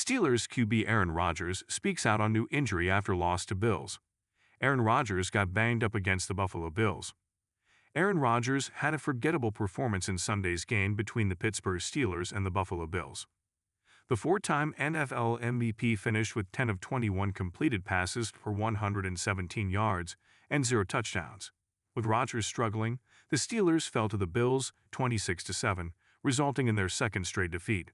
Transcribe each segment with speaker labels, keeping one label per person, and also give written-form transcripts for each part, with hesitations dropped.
Speaker 1: Steelers QB Aaron Rodgers speaks out on new injury after loss to Bills. Aaron Rodgers got banged up against the Buffalo Bills. Aaron Rodgers had a forgettable performance in Sunday's game between the Pittsburgh Steelers and the Buffalo Bills. The four-time NFL MVP finished with 10 of 21 completed passes for 117 yards and 0 touchdowns. With Rodgers struggling, the Steelers fell to the Bills 26-7, resulting in their second straight defeat.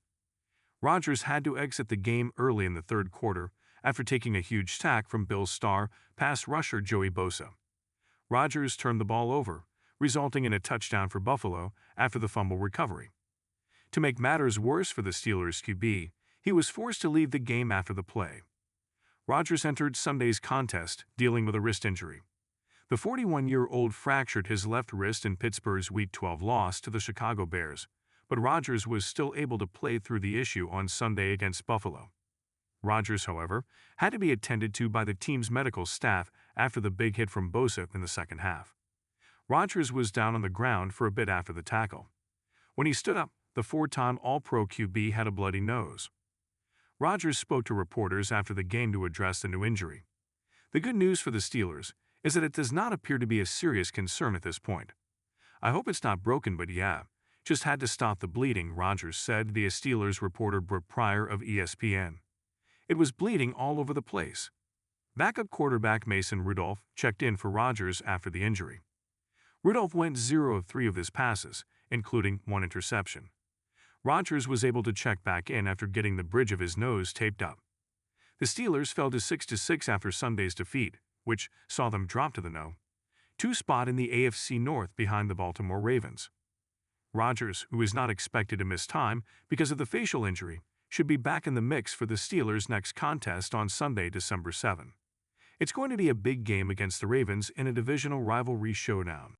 Speaker 1: Rodgers had to exit the game early in the third quarter after taking a huge sack from Bills star pass rusher Joey Bosa. Rodgers turned the ball over, resulting in a touchdown for Buffalo after the fumble recovery. To make matters worse for the Steelers QB, he was forced to leave the game after the play. Rodgers entered Sunday's contest dealing with a wrist injury. The 41-year-old fractured his left wrist in Pittsburgh's Week 12 loss to the Chicago Bears, but Rodgers was still able to play through the issue on Sunday against Buffalo. Rodgers, however, had to be attended to by the team's medical staff after the big hit from Bosa in the second half. Rodgers was down on the ground for a bit after the tackle. When he stood up, the four-time All-Pro QB had a bloody nose. Rodgers spoke to reporters after the game to address the new injury. The good news for the Steelers is that it does not appear to be a serious concern at this point. "I hope it's not broken, but yeah, just had to stop the bleeding," Rodgers said via Steelers reporter Brooke Pryor of ESPN. "It was bleeding all over the place." Backup quarterback Mason Rudolph checked in for Rodgers after the injury. Rudolph went 0 of 3 of his passes, including 1 interception. Rodgers was able to check back in after getting the bridge of his nose taped up. The Steelers fell to 6-6 after Sunday's defeat, which saw them drop to the No.2 spot in the AFC North behind the Baltimore Ravens. Rodgers, who is not expected to miss time because of the facial injury, should be back in the mix for the Steelers' next contest on Sunday, December 7. It's going to be a big game against the Ravens in a divisional rivalry showdown.